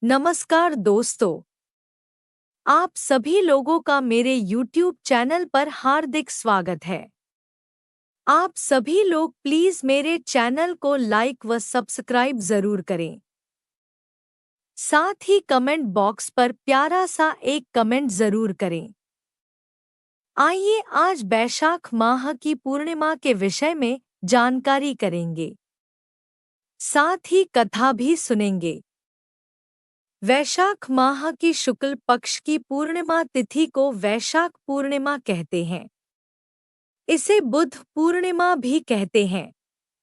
नमस्कार दोस्तों, आप सभी लोगों का मेरे YouTube चैनल पर हार्दिक स्वागत है। आप सभी लोग प्लीज़ मेरे चैनल को लाइक व सब्सक्राइब ज़रूर करें। साथ ही कमेंट बॉक्स पर प्यारा सा एक कमेंट ज़रूर करें। आइए आज वैशाख माह की पूर्णिमा के विषय में जानकारी करेंगे। साथ ही कथा भी सुनेंगे। वैशाख माह की शुक्ल पक्ष की पूर्णिमा तिथि को वैशाख पूर्णिमा कहते हैं। इसे बुद्ध पूर्णिमा भी कहते हैं,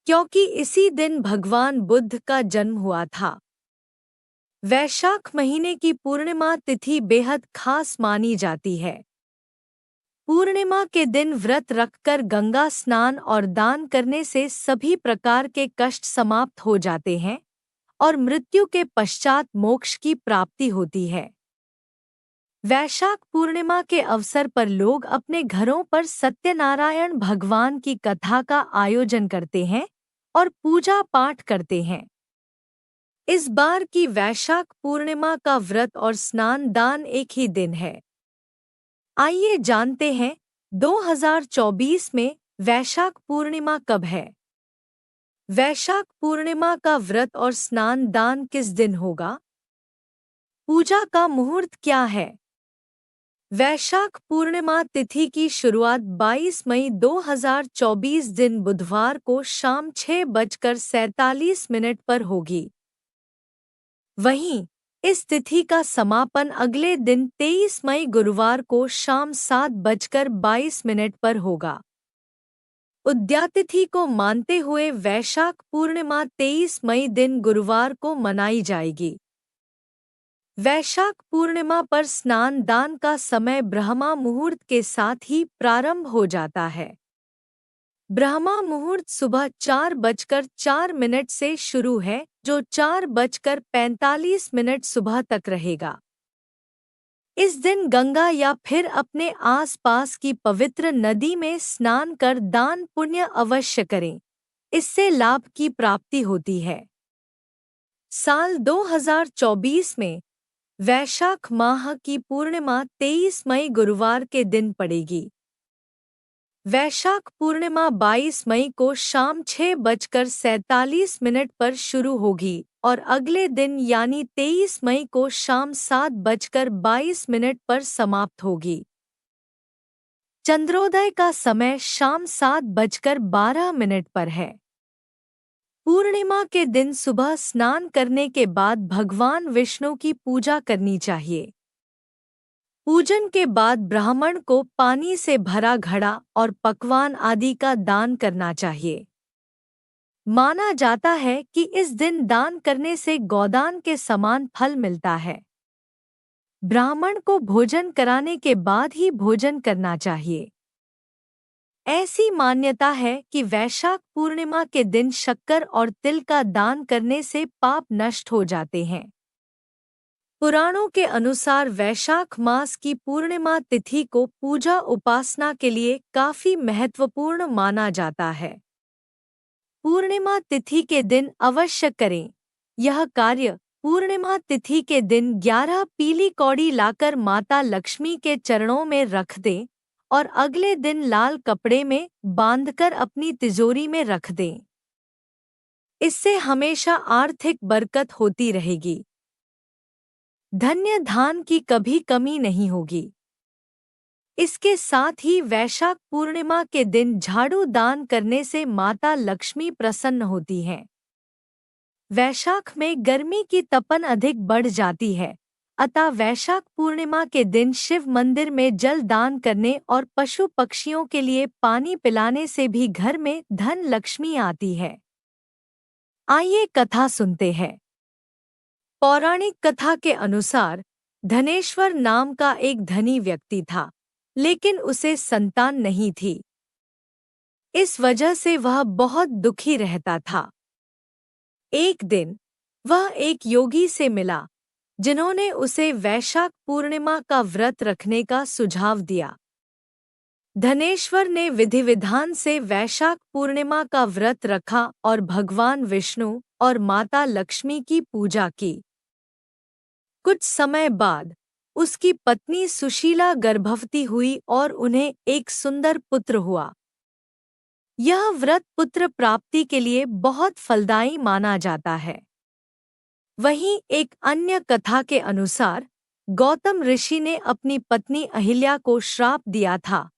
क्योंकि इसी दिन भगवान बुद्ध का जन्म हुआ था। वैशाख महीने की पूर्णिमा तिथि बेहद खास मानी जाती है। पूर्णिमा के दिन व्रत रखकर गंगा स्नान और दान करने से सभी प्रकार के कष्ट समाप्त हो जाते हैं और मृत्यु के पश्चात मोक्ष की प्राप्ति होती है। वैशाख पूर्णिमा के अवसर पर लोग अपने घरों पर सत्यनारायण भगवान की कथा का आयोजन करते हैं और पूजा पाठ करते हैं। इस बार की वैशाख पूर्णिमा का व्रत और स्नान दान एक ही दिन है। आइए जानते हैं 2024 में वैशाख पूर्णिमा कब है। वैशाख पूर्णिमा का व्रत और स्नान दान किस दिन होगा? पूजा का मुहूर्त क्या है? वैशाख पूर्णिमा तिथि की शुरुआत 22 मई 2024 दिन बुधवार को शाम 6:47 पर होगी। वहीं इस तिथि का समापन अगले दिन 23 मई गुरुवार को शाम 7:22 पर होगा। उद्यातिथि को मानते हुए वैशाख पूर्णिमा 23 मई दिन गुरुवार को मनाई जाएगी। वैशाख पूर्णिमा पर स्नान दान का समय ब्रह्मा मुहूर्त के साथ ही प्रारंभ हो जाता है। ब्रह्मा मुहूर्त सुबह 4:04 से शुरू है, जो 4:45 सुबह तक रहेगा। इस दिन गंगा या फिर अपने आसपास की पवित्र नदी में स्नान कर दान पुण्य अवश्य करें। इससे लाभ की प्राप्ति होती है। साल 2024 में वैशाख माह की पूर्णिमा 23 मई गुरुवार के दिन पड़ेगी। वैशाख पूर्णिमा 22 मई को शाम 6:47 पर शुरू होगी और अगले दिन यानी 23 मई को शाम 7:22 पर समाप्त होगी। चंद्रोदय का समय शाम 7:12 पर है। पूर्णिमा के दिन सुबह स्नान करने के बाद भगवान विष्णु की पूजा करनी चाहिए। पूजन के बाद ब्राह्मण को पानी से भरा घड़ा और पकवान आदि का दान करना चाहिए। माना जाता है कि इस दिन दान करने से गोदान के समान फल मिलता है। ब्राह्मण को भोजन कराने के बाद ही भोजन करना चाहिए। ऐसी मान्यता है कि वैशाख पूर्णिमा के दिन शक्कर और तिल का दान करने से पाप नष्ट हो जाते हैं। पुराणों के अनुसार वैशाख मास की पूर्णिमा तिथि को पूजा उपासना के लिए काफी महत्वपूर्ण माना जाता है। पूर्णिमा तिथि के दिन अवश्य करें। यह कार्य पूर्णिमा तिथि के दिन 11 पीली कौड़ी लाकर माता लक्ष्मी के चरणों में रख दें और अगले दिन लाल कपड़े में बांधकर अपनी तिजोरी में रख दें। इससे हमेशा आर्थिक बरकत होती रहेगी। धन्य धान की कभी कमी नहीं होगी। इसके साथ ही वैशाख पूर्णिमा के दिन झाड़ू दान करने से माता लक्ष्मी प्रसन्न होती हैं। वैशाख में गर्मी की तपन अधिक बढ़ जाती है, अतः वैशाख पूर्णिमा के दिन शिव मंदिर में जल दान करने और पशु पक्षियों के लिए पानी पिलाने से भी घर में धन लक्ष्मी आती है। आइए कथा सुनते हैं। पौराणिक कथा के अनुसार धनेश्वर नाम का एक धनी व्यक्ति था, लेकिन उसे संतान नहीं थी। इस वजह से वह बहुत दुखी रहता था। एक दिन वह एक योगी से मिला, जिन्होंने उसे वैशाख पूर्णिमा का व्रत रखने का सुझाव दिया। धनेश्वर ने विधि विधान से वैशाख पूर्णिमा का व्रत रखा और भगवान विष्णु और माता लक्ष्मी की पूजा की। कुछ समय बाद उसकी पत्नी सुशीला गर्भवती हुई और उन्हें एक सुंदर पुत्र हुआ। यह व्रत पुत्र प्राप्ति के लिए बहुत फलदायी माना जाता है। वहीं एक अन्य कथा के अनुसार गौतम ऋषि ने अपनी पत्नी अहिल्या को श्राप दिया था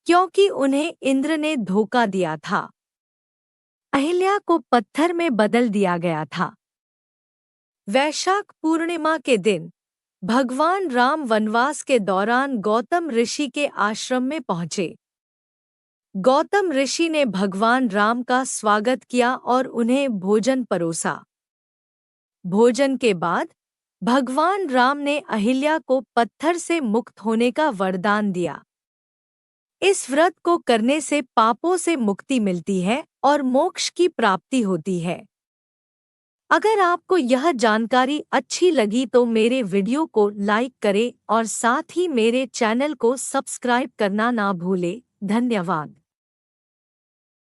क्योंकि उन्हें इंद्र ने धोखा दिया था। अहिल्या को पत्थर में बदल दिया गया था। वैशाख पूर्णिमा के दिन भगवान राम वनवास के दौरान गौतम ऋषि के आश्रम में पहुंचे। गौतम ऋषि ने भगवान राम का स्वागत किया और उन्हें भोजन परोसा। भोजन के बाद भगवान राम ने अहिल्या को पत्थर से मुक्त होने का वरदान दिया। इस व्रत को करने से पापों से मुक्ति मिलती है और मोक्ष की प्राप्ति होती है। अगर आपको यह जानकारी अच्छी लगी तो मेरे वीडियो को लाइक करें और साथ ही मेरे चैनल को सब्सक्राइब करना ना भूलें। धन्यवाद।